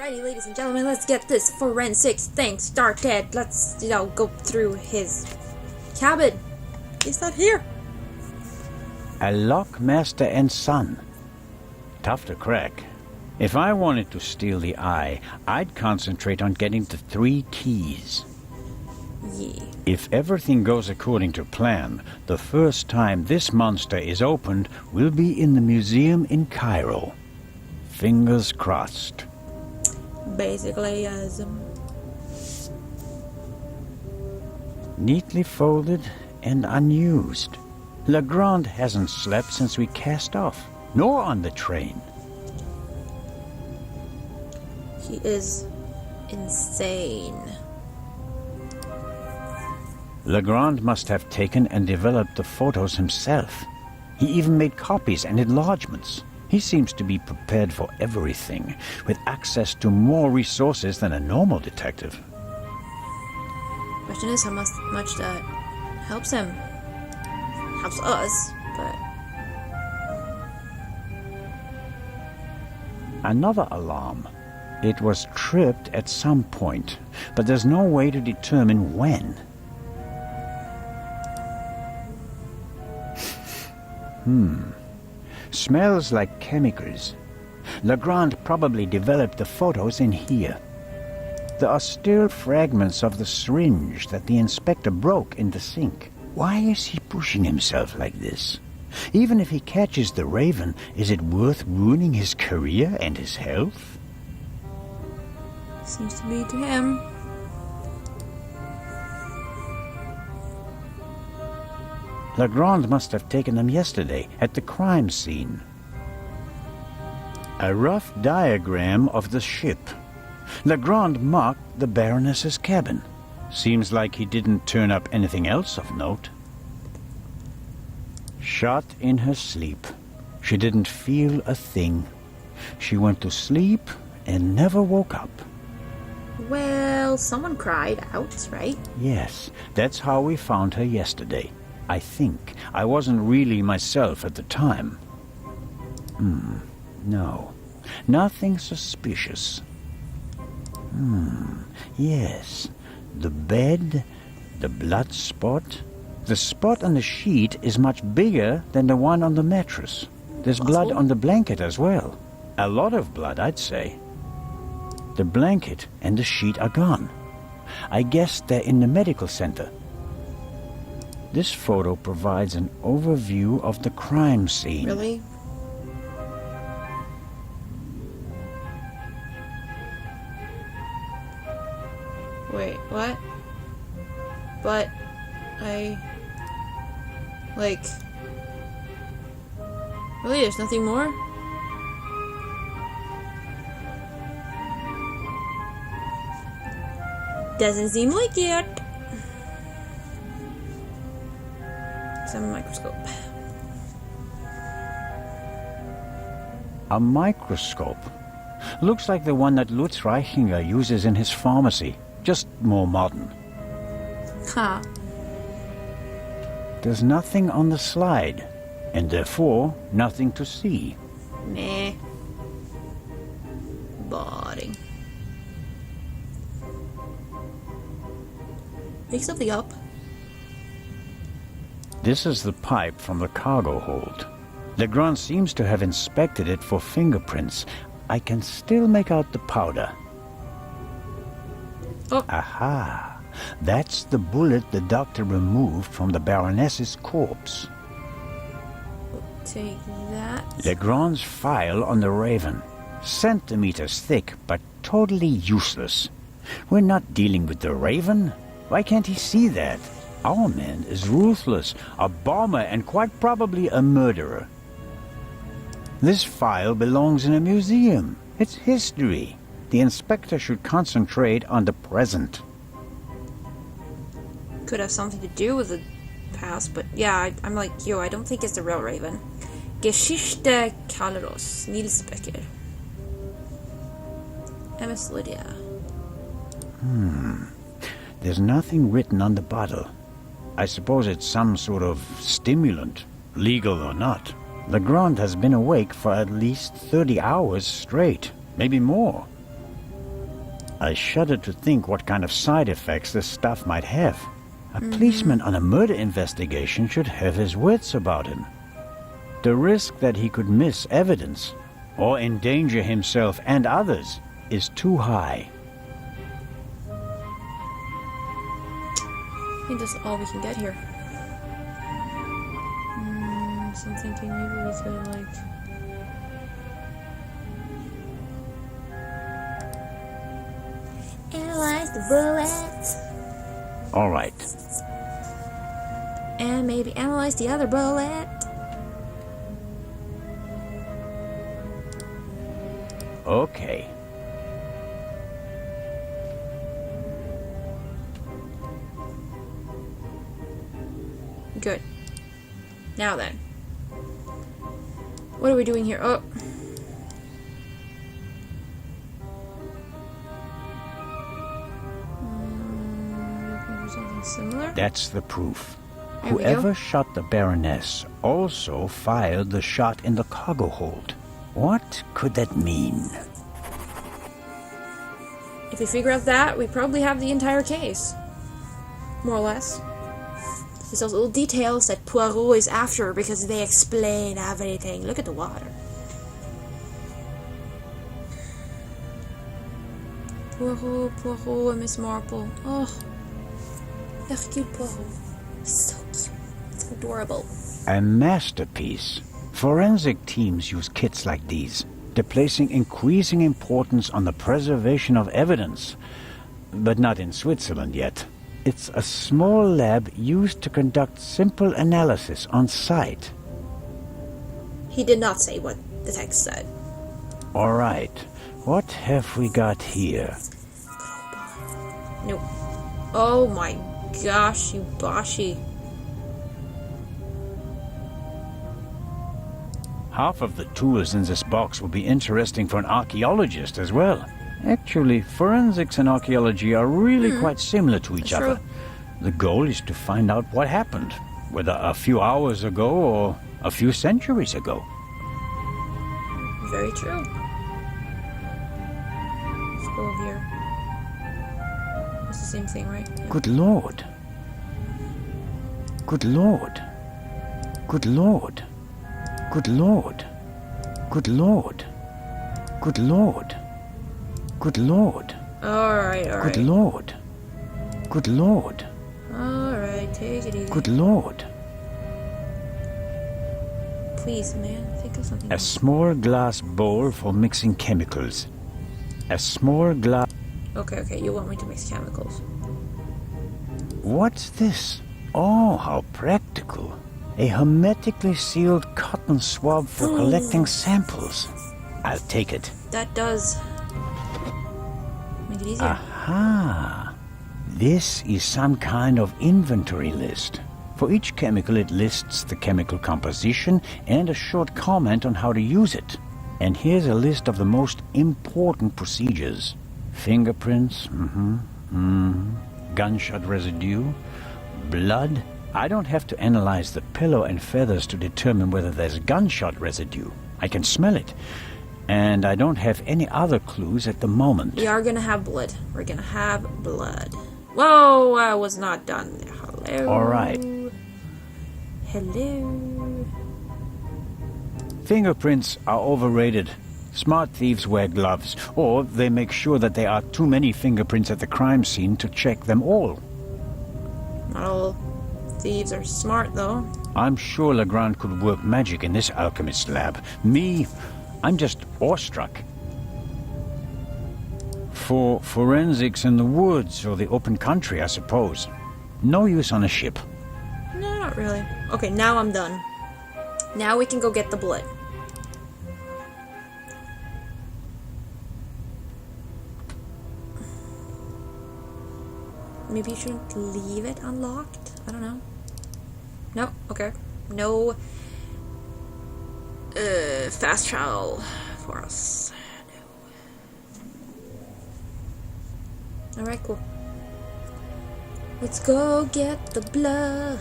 Alrighty, ladies and gentlemen, let's get this forensics thing started. Let's, go through his cabin. He's not here. A lockmaster and son. Tough to crack. If I wanted to steal the eye, I'd concentrate on getting the 3 keys. Yeah. If everything goes according to plan, the first time this monster is opened will be in the museum in Cairo. Fingers crossed. Basically, Neatly folded and unused. Legrand hasn't slept since we cast off, nor on the train. he is insane. Legrand must have taken and developed the photos himself. He even made copies and enlargements. He seems to be prepared for everything, with access to more resources than a normal detective. Question is how much that helps him. Helps us, but... Another alarm. It was tripped at some point, but there's no way to determine when. Smells like chemicals. Legrand probably developed the photos in here. There are still fragments of the syringe that the inspector broke in the sink. Why is he pushing himself like this? Even if he catches the Raven, is it worth ruining his career and his health? Seems to be to him. Legrand must have taken them yesterday at the crime scene. A rough diagram of the ship. Legrand marked the Baroness's cabin. Seems like he didn't turn up anything else of note. Shot in her sleep. She didn't feel a thing. She went to sleep and never woke up. Well, someone cried out, right? Yes, that's how we found her yesterday. I think. I wasn't really myself at the time. No. Nothing suspicious. Yes. The bed, the blood spot. The spot on the sheet is much bigger than the one on the mattress. There's blood on the blanket as well. A lot of blood, I'd say. The blanket and the sheet are gone. I guess they're in the medical center. This photo provides an overview of the crime scene. Really? Wait, what? But really, there's nothing more? Doesn't seem like it. Some microscope. A microscope. Looks like the one that Lutz Reichinger uses in his pharmacy, just more modern. Huh. There's nothing on the slide, and therefore nothing to see. Meh. Boring. Pick something up. This is the pipe from the cargo hold. Legrand seems to have inspected it for fingerprints. I can still make out the powder. Oh. Aha! That's the bullet the doctor removed from the Baroness's corpse. Take that. Legrand's file on the Raven. Centimeters thick, but totally useless. We're not dealing with the Raven. Why can't he see that? Our man is ruthless, a bomber, and quite probably a murderer. This file belongs in a museum. It's history. The inspector should concentrate on the present. Could have something to do with the past, but yeah, I'm like you. I don't think it's the real Raven. Geschichte kallar oss. Nils Becker. MS Lydia. There's nothing written on the bottle. I suppose it's some sort of stimulant, legal or not. Legrand has been awake for at least 30 hours straight, maybe more. I shudder to think what kind of side effects this stuff might have. A policeman on a murder investigation should have his wits about him. The risk that he could miss evidence or endanger himself and others is too high. I think that's all we can get here. So I'm thinking maybe we could, like... analyze the bullet. All right. And maybe analyze the other bullet. Okay. Good. Now then. What are we doing here? Oh. Looking for something similar? That's the proof. There we Whoever go. shot the Baroness also fired the shot in the cargo hold. What could that mean? If we figure out that, we probably have the entire case. More or less. It's those little details that Poirot is after because they explain everything. Look at the water. Poirot, and Miss Marple. Oh, Hercule Poirot. So cute. It's adorable. A masterpiece. Forensic teams use kits like these. They're placing increasing importance on the preservation of evidence. But not in Switzerland yet. It's a small lab used to conduct simple analysis on site. He did not say what the text said. All right. What have we got here? Nope. Oh my gosh, you boshi. Half of the tools in this box will be interesting for an archaeologist as well. Actually, forensics and archaeology are really quite similar to each That's other. true. The goal is to find out what happened, whether a few hours ago or a few centuries ago. Very true. Let's go over here. It's the same thing, right? Yeah. Good Lord. Good Lord. Good Lord. Good Lord. Good Lord. Good Lord. Good Lord. Alright, Good alright. Lord. Good Lord. Alright, take it easy. Good Lord. Please, man, think of something A else. small glass bowl for mixing chemicals. A small glass... Okay, you want me to mix chemicals. What's this? Oh, how practical. A hermetically sealed cotton swab for collecting samples. I'll take it. That does make it easier. Aha! This is some kind of inventory list. For each chemical it lists the chemical composition and a short comment on how to use it. And here's a list of the most important procedures. Fingerprints, gunshot residue, blood. I don't have to analyze the pillow and feathers to determine whether there's gunshot residue. I can smell it. And I don't have any other clues at the moment. We are gonna have blood. We're gonna have blood. Whoa, I was not done there. Hello. All right. Hello. Fingerprints are overrated. Smart thieves wear gloves, or they make sure that there are too many fingerprints at the crime scene to check them all. Not all thieves are smart, though. I'm sure Legrand could work magic in this alchemist lab. Me, I'm just awestruck. For forensics in the woods or the open country, I suppose. No use on a ship. No, not really. Okay, now I'm done. Now we can go get the blood. Maybe you shouldn't leave it unlocked? I don't know. No, okay. No fast travel for us. No. Alright, cool. Let's go get the blood.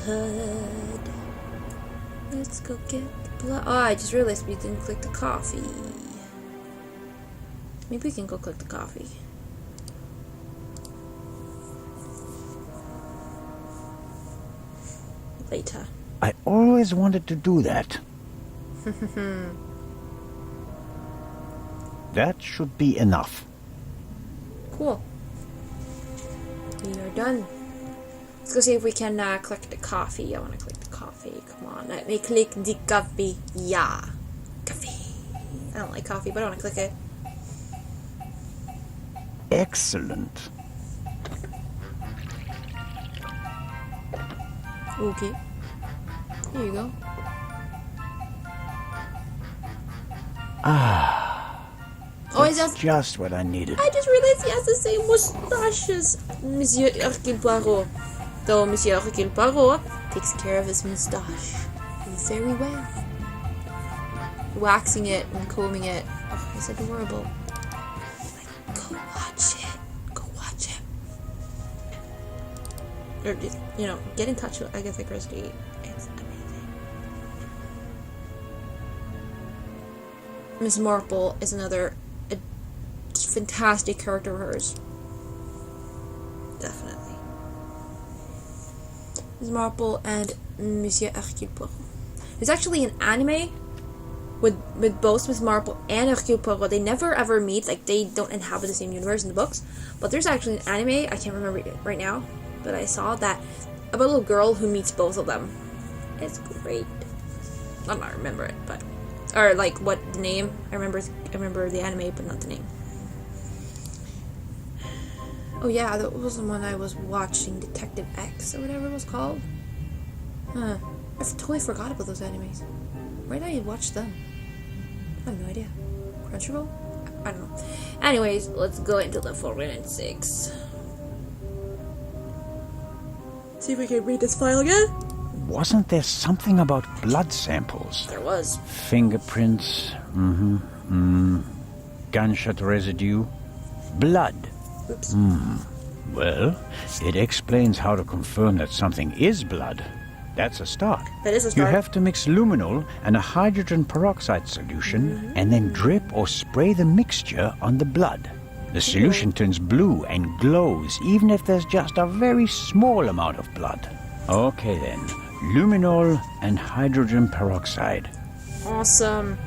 Let's go get the blood. Oh, I just realized we didn't click the coffee. Maybe we can go click the coffee. later. I always wanted to do that. That should be enough. Cool. We are done. Let's go see if we can click the coffee. I want to click the coffee. Come on. Let me click the coffee. Yeah. Coffee. I don't like coffee, but I want to click it. Excellent. Okay. Here you go. Oh, That's just what I needed. I just realized he has the same moustaches, Monsieur Hercule Poirot. Though Monsieur Hercule Poirot takes care of his moustache very well. Waxing it and combing it. Oh, it's adorable. Like, go watch it. Go watch it. Or just, get in touch with Agatha Christie. It's amazing. Miss Marple is another fantastic character of hers. Definitely. Miss Marple and Monsieur Hercule Poirot. There's actually an anime with both Miss Marple and Hercule Poirot. They never ever meet, like they don't inhabit the same universe in the books. But there's actually an anime, I can't remember it right now, but I saw that about a little girl who meets both of them. It's great. I don't remember it, but or like what the name. I remember the anime, but not the name. Oh yeah, that was the one I was watching, Detective X or whatever it was called. I totally forgot about those animes. Why did I watch them? I have no idea. Crunchyroll? I don't know. Anyways, let's go into the forensics. See if we can read this file again. Wasn't there something about blood samples? There was. Fingerprints, gunshot residue, blood. Oops. Well, it explains how to confirm that something is blood. That's a start. That is a You start. have to mix luminol and a hydrogen peroxide solution and then drip or spray the mixture on the blood. The solution turns blue and glows even if there's just a very small amount of blood. Okay then, luminol and hydrogen peroxide. Awesome.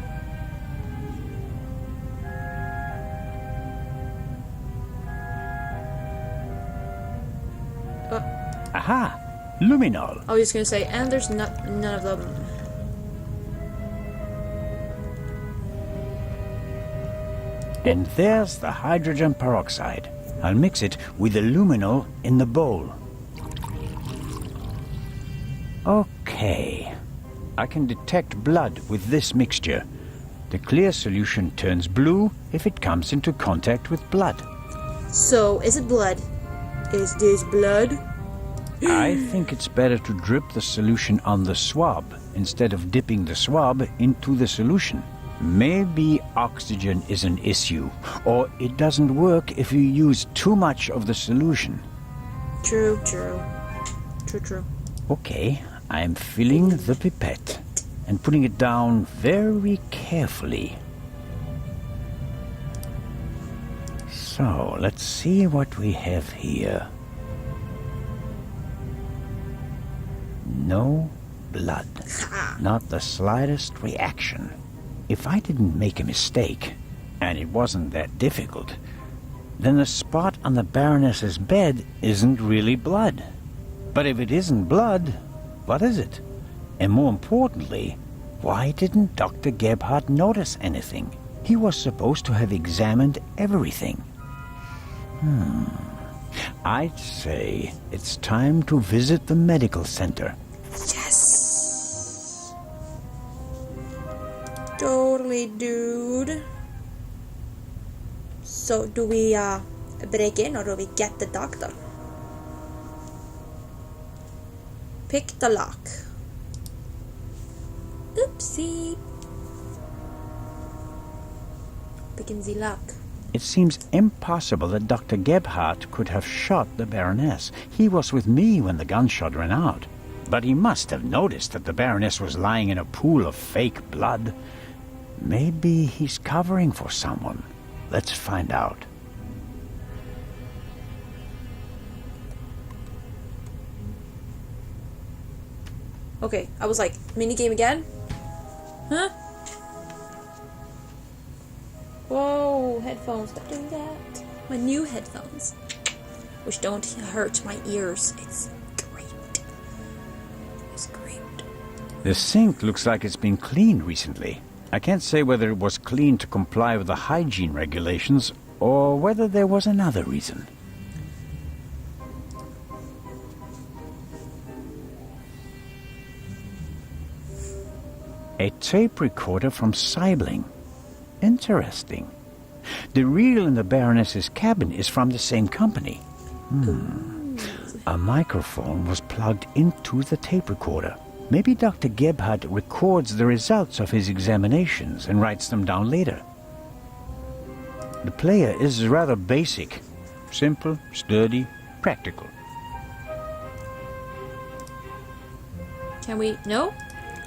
Aha! Luminol. I was just gonna say, and there's none of them. And there's the hydrogen peroxide. I'll mix it with the luminol in the bowl. Okay. I can detect blood with this mixture. The clear solution turns blue if it comes into contact with blood. So, is it blood? Is this blood? I think it's better to drip the solution on the swab instead of dipping the swab into the solution. Maybe oxygen is an issue, or it doesn't work if you use too much of the solution. True. Okay, I'm filling the pipette and putting it down very carefully. So, let's see what we have here. No blood. Not the slightest reaction. If I didn't make a mistake, and it wasn't that difficult, then the spot on the Baroness's bed isn't really blood. But if it isn't blood, what is it? And more importantly, why didn't Dr. Gebhardt notice anything? He was supposed to have examined everything. I'd say it's time to visit the medical center. Yes. Totally, dude. So, do we break in or do we get the doctor? Pick the lock. Oopsie. Picking the lock. It seems impossible that Dr. Gebhardt could have shot the Baroness. He was with me when the gunshot ran out. But he must have noticed that the Baroness was lying in a pool of fake blood. Maybe he's covering for someone. Let's find out. Okay, I was like, minigame again? Huh? Whoa, headphones, stop doing that. My new headphones. Which don't hurt my ears. It's great. It's great. The sink looks like it's been cleaned recently. I can't say whether it was cleaned to comply with the hygiene regulations or whether there was another reason. A tape recorder from Sibling. Interesting. The reel in the Baroness's cabin is from the same company. A microphone was plugged into the tape recorder. Maybe Dr. Gebhardt records the results of his examinations and writes them down later. The player is rather basic. Simple, sturdy, practical. Can we... No?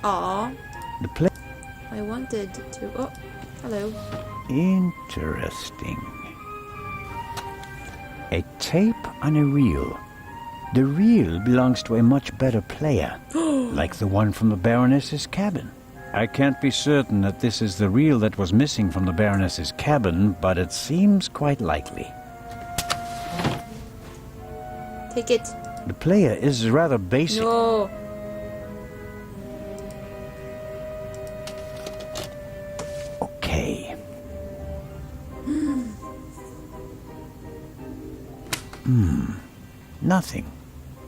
Aw. The play... I wanted to... Oh, hello. Interesting. A tape on a reel. The reel belongs to a much better player, like the one from the Baroness's cabin. I can't be certain that this is the reel that was missing from the Baroness's cabin, but it seems quite likely. Take it. The player is rather basic. No. Okay. Nothing.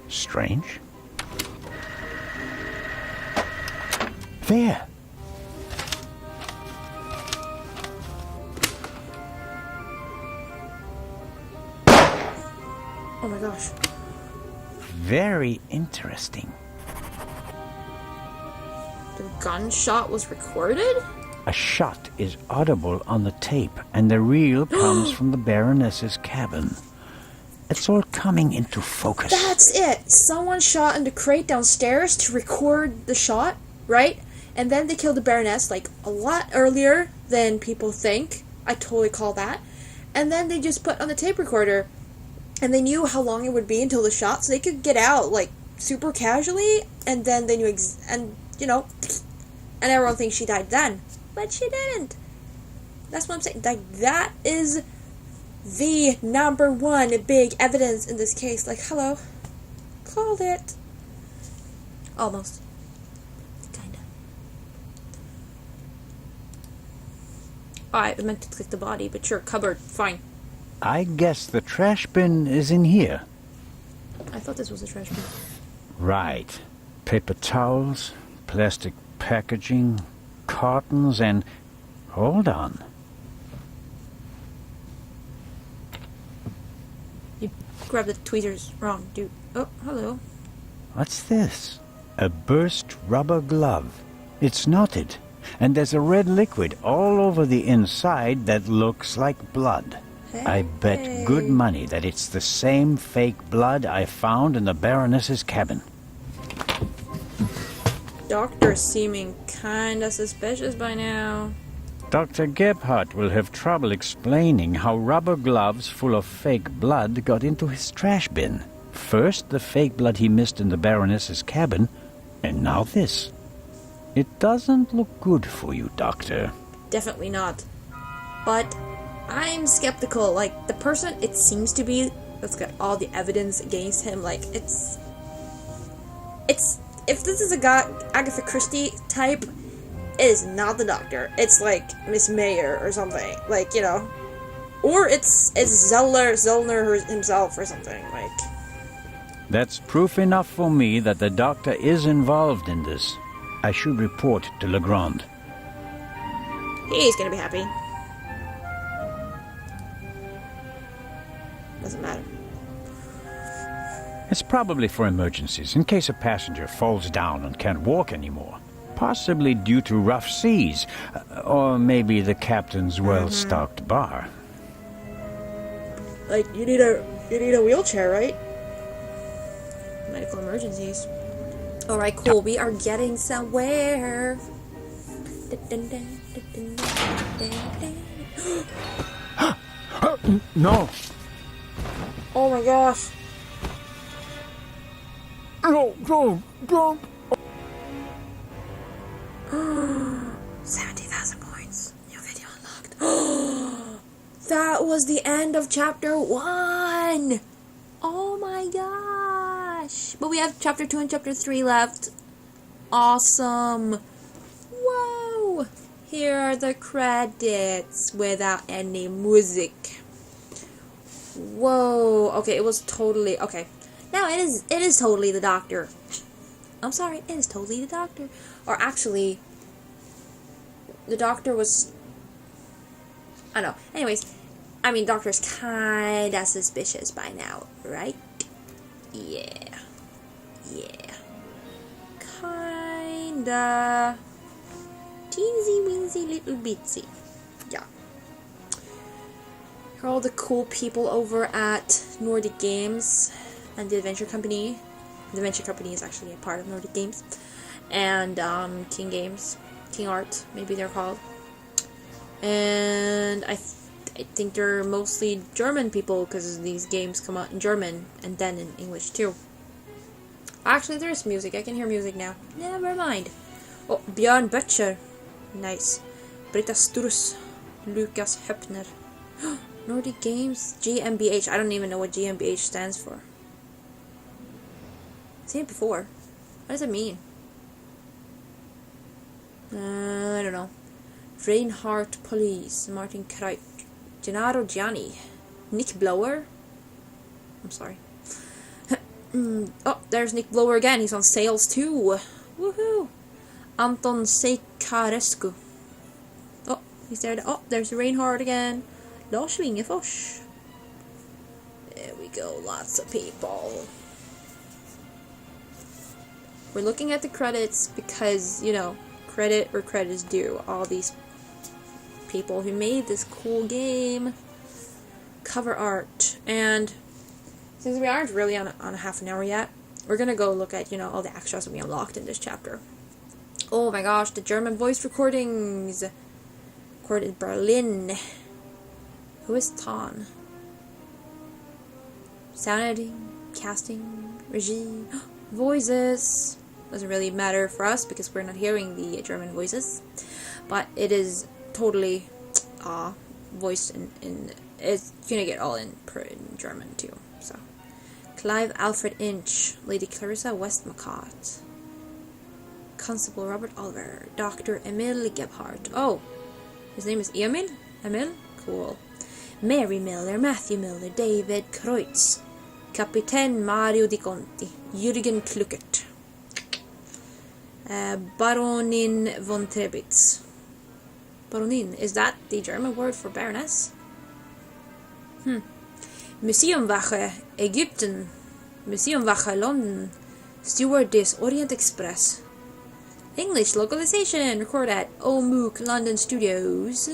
Strange. There. Oh my gosh. Very interesting. The gunshot was recorded? A shot is audible on the tape, and the reel comes from the Baroness's cabin. It's all coming into focus. That's it! Someone shot in the crate downstairs to record the shot, right? And then they killed the Baroness, like, a lot earlier than people think. I totally call that. And then they just put on the tape recorder, and they knew how long it would be until the shot, so they could get out, like, super casually, and then they knew, and everyone thinks she died then. But she didn't. That's what I'm saying. Like, that is the number one big evidence in this case. Like, hello. Called it. Almost. Kinda. I meant to click the body, but sure, cupboard, fine. I guess the trash bin is in here. I thought this was a trash bin. Right. Paper towels, plastic packaging, cartons, and... Hold on. You grabbed the tweezers wrong, dude. Oh, hello. What's this? A burst rubber glove. It's knotted, and there's a red liquid all over the inside that looks like blood. Hey. I bet good money that it's the same fake blood I found in the Baroness's cabin. Doctor's seeming kinda suspicious by now. Dr. Gebhardt will have trouble explaining how rubber gloves full of fake blood got into his trash bin. First, the fake blood he missed in the Baroness's cabin, and now this. It doesn't look good for you, Doctor. Definitely not. But I'm skeptical. Like, the person it seems to be that's got all the evidence against him, like, it's if this is a Agatha Christie type, it is not the Doctor. It's like Miss Mayer or something, like, or it's Zellner himself or something, like. That's proof enough for me that the Doctor is involved in this. I should report to Legrand. He's gonna be happy. Doesn't matter. It's probably for emergencies, in case a passenger falls down and can't walk anymore. Possibly due to rough seas, or maybe the captain's well-stocked bar. Like, you need a wheelchair, right? Medical emergencies. Alright, cool. We are getting somewhere. No. Oh my gosh. No, don't. 70,000 points. New video unlocked. That was the end of chapter 1. Oh my gosh. But we have chapter 2 and chapter 3 left. Awesome. Whoa. Here are the credits without any music. Whoa. Okay, it was totally... Okay. Now it is totally the Doctor. I'm sorry, it is totally the Doctor. Or actually, the Doctor was... I don't know. Anyways, I mean, Doctor's kinda suspicious by now, right? Yeah. Yeah. Kinda... teensy weensy little bitsy. Yeah. Here are all the cool people over at Nordic Games and the Adventure Company. The Adventure Company is actually a part of Nordic Games. And King Games. King Art, maybe they're called. And I think they're mostly German people because these games come out in German and then in English too. Actually, there's music. I can hear music now. Never mind. Oh, Björn Böttcher. Nice. Britta Sturz. Lucas Höppner. Nordic Games. GmbH. I don't even know what GmbH stands for. I've seen it before. What does it mean? I don't know. Reinhardt Police. Martin Kreuk. Gennaro Gianni. Nick Blower. I'm sorry. Oh, there's Nick Blower again. He's on sales too. Woohoo! Anton Seikarescu. Oh, he's there. Oh, there's Reinhardt again. Lars Wingefors. There we go. Lots of people. We're looking at the credits because, you know, credit where credit is due. All these people who made this cool game. Cover art. And since we aren't really on a half an hour yet, we're gonna go look at, you know, all the extras that we unlocked in this chapter. Oh my gosh, the German voice recordings. Recorded in Berlin. Who is Tan? Sound editing, casting, regie, voices. Doesn't really matter for us because we're not hearing the German voices. But it is totally voiced in it's gonna get all in German too. So Clive Alfred Inch, Lady Clarissa Westmacott, Constable Robert Oliver, Dr. Emil Gebhardt. Oh, his name is Emil? Emil? Cool. Mary Miller, Matthew Miller, David Kreutz, Kapitän Mario Di Conti, Jürgen Kluckert, Baronin von Trebitz. Baronin, is that the German word for baroness? Museumwache, Ägypten, Museumwache, London, Stewardess, Orient Express. English localization, recorded at OMOOC London Studios.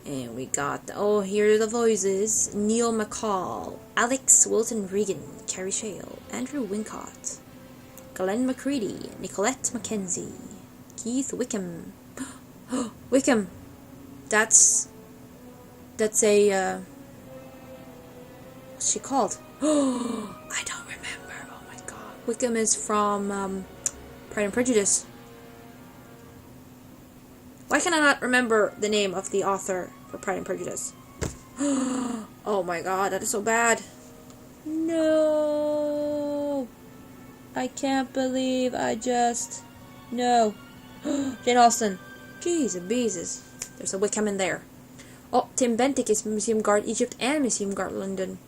And we got, here are the voices. Neil McCall, Alex Wilton Regan, Carrie Shale, Andrew Wincott, Glenn McCready, Nicolette Mackenzie, Keith Wickham. Wickham! That's a, what's she called? I don't remember. Oh my god. Wickham is from, Pride and Prejudice. Why can I not remember the name of the author for Pride and Prejudice? Oh my god, that is so bad. No. I can't believe I just... No. Jane Austen. Jeez and beezus. There's a Wickham in there. Oh, Tim Bentic is Museum Guard Egypt and Museum Guard London.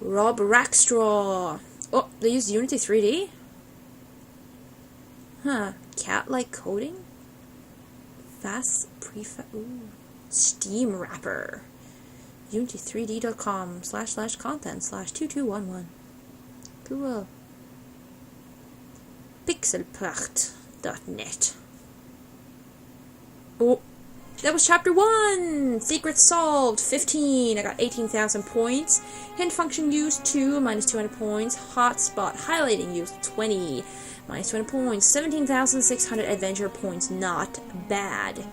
Rob Rackstraw. Oh, they use Unity 3D? Huh. Cat-like coding? Fast prefab. Ooh. Steam wrapper. Unity3D.com//content/2211. Cool. Pixelpracht.net. Oh, that was chapter 1! Secret solved, 15. I got 18,000 points. Hint function used, 2, minus 200 points. Hotspot highlighting used, 20, minus 20 points. 17,600 adventure points, not bad.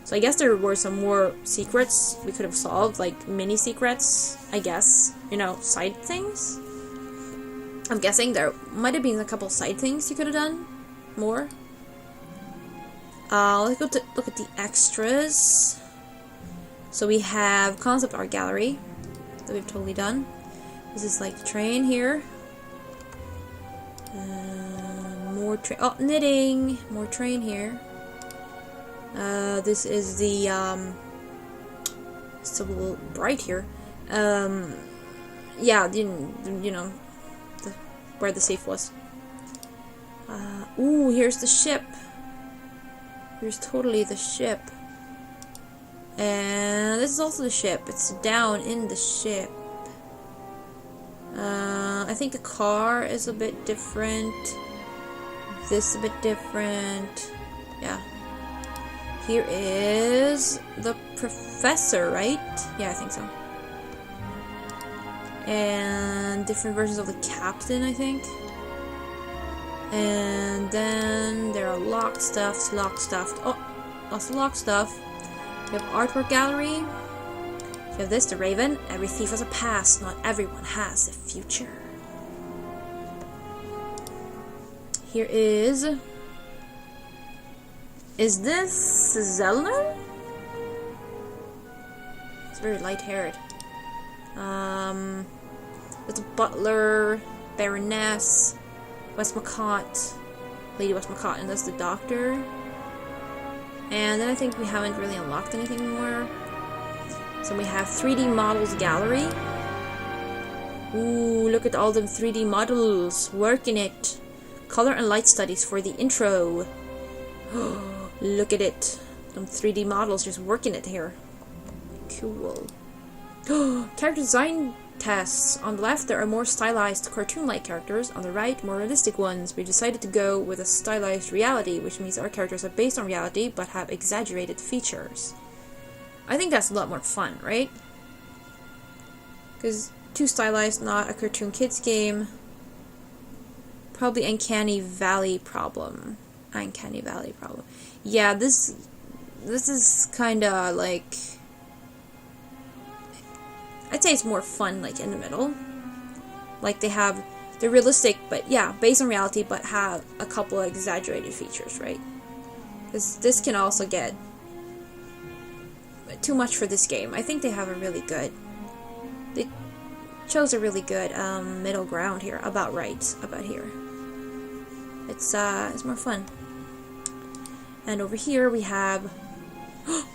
So I guess there were some more secrets we could have solved, like mini secrets, I guess. You know, side things. I'm guessing there might have been a couple side things you could have done more. Let's go to look at the extras. So we have concept art gallery that we've totally done. This is like the train here. More train. Oh, knitting. More train here. This is the it's a little bright here. Yeah, you know, where the safe was. Ooh, here's the ship. Here's totally the ship. And this is also the ship. It's down in the ship. I think the car is a bit different. This a bit different. Yeah. Here is the professor, right? Yeah, I think so. And different versions of the captain, I think. And then there are locked stuffs. Oh, lots of locked stuff. We have artwork gallery. We have this, the Raven. Every thief has a past. Not everyone has a future. Here is this Zellner? It's very light-haired. There's a butler, Baroness, Westmacott, Lady Westmacott, and that's the doctor. And then I think we haven't really unlocked anything more. So we have 3D models gallery. Ooh, look at all them 3D models. Working it. Color and light studies for the intro. Look at it. Some 3D models just working it here. Cool. Character design tests. On the left, there are more stylized cartoon-like characters. On the right, more realistic ones. We decided to go with a stylized reality, which means our characters are based on reality but have exaggerated features. I think that's a lot more fun, right? Because too stylized, not a cartoon kids game. Probably Uncanny Valley problem. Uncanny Valley problem. Yeah, this is kinda like, I'd say it's more fun, like, in the middle. Like, they're realistic, but yeah, based on reality, but have a couple of exaggerated features, right? This can also get too much for this game. I think they chose a really good middle ground here, about here. It's more fun. And over here we have,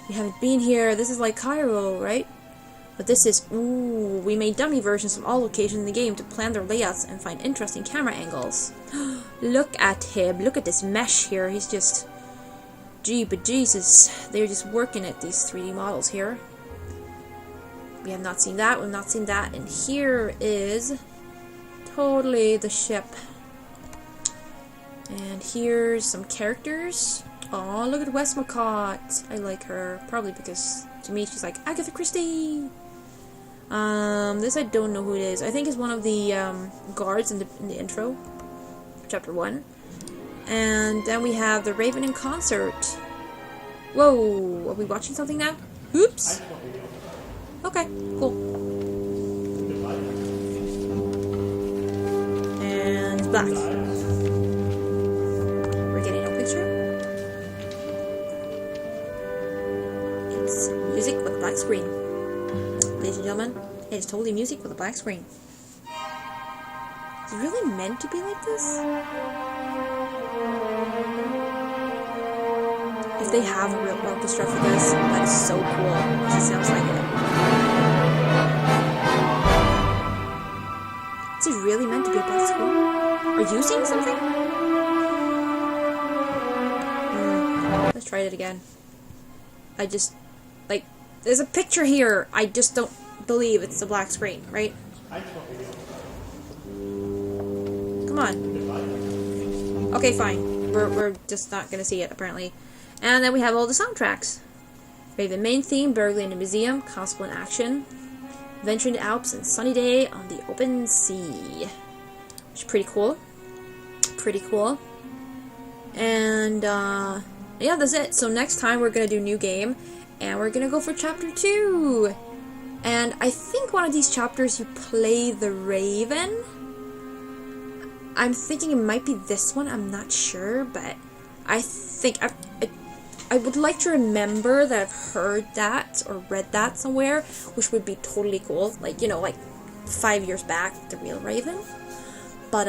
we haven't been here. This is like Cairo, right? But this is, ooh, we made dummy versions of all locations in the game to plan their layouts and find interesting camera angles. Look at him. Look at this mesh here. He's just, gee, but Jesus. They're just working at these 3D models here. We have not seen that. We've not seen that. And here is totally the ship. And here's some characters. Oh, look at Westmacott. I like her. Probably because, to me, she's like Agatha Christie. This I don't know who it is. I think it's one of the guards in the intro, chapter 1. And then we have the Raven in concert. Whoa, are we watching something now? Oops. Okay, cool. And it's black. We're getting a picture. It's music with a black screen. Ladies and gentlemen, it is totally music with a black screen. Is it really meant to be like this? If they have a real orchestra for this, that is so cool. It sounds like it. Is it really meant to be a black screen? Are you seeing something? Let's try it again. I just, like, there's a picture here. I just don't believe it's a black screen, right? Come on. Okay, fine. We're just not gonna see it, apparently. And then we have all the soundtracks. We have the main theme, Burglary in the Museum, Constable in Action, Adventure in the Alps, and Sunny Day on the Open Sea. Which is pretty cool. Pretty cool. And, yeah, that's it. So next time we're gonna do new game, and we're gonna go for chapter 2. And I think one of these chapters you play the Raven. I'm thinking it might be this one. I'm not sure, but I think I would like to remember that I've heard that or read that somewhere, which would be totally cool. Like, you know, like 5 years back, the real Raven. But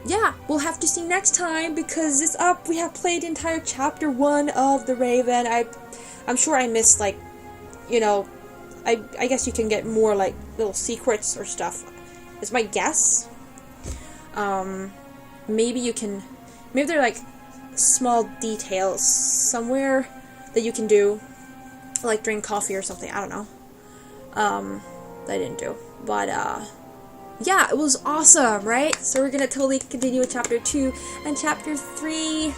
yeah, we'll have to see next time because it's up. We have played the entire chapter 1 of the Raven. I'm sure I missed, like, you know, I guess you can get more like little secrets or stuff. Is my guess. Maybe they're like small details somewhere that you can do, like drink coffee or something. I don't know. That I didn't do, but yeah, it was awesome, right? So we're gonna totally continue with chapter 2 and chapter 3.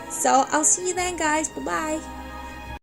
So I'll see you then, guys. Bye bye.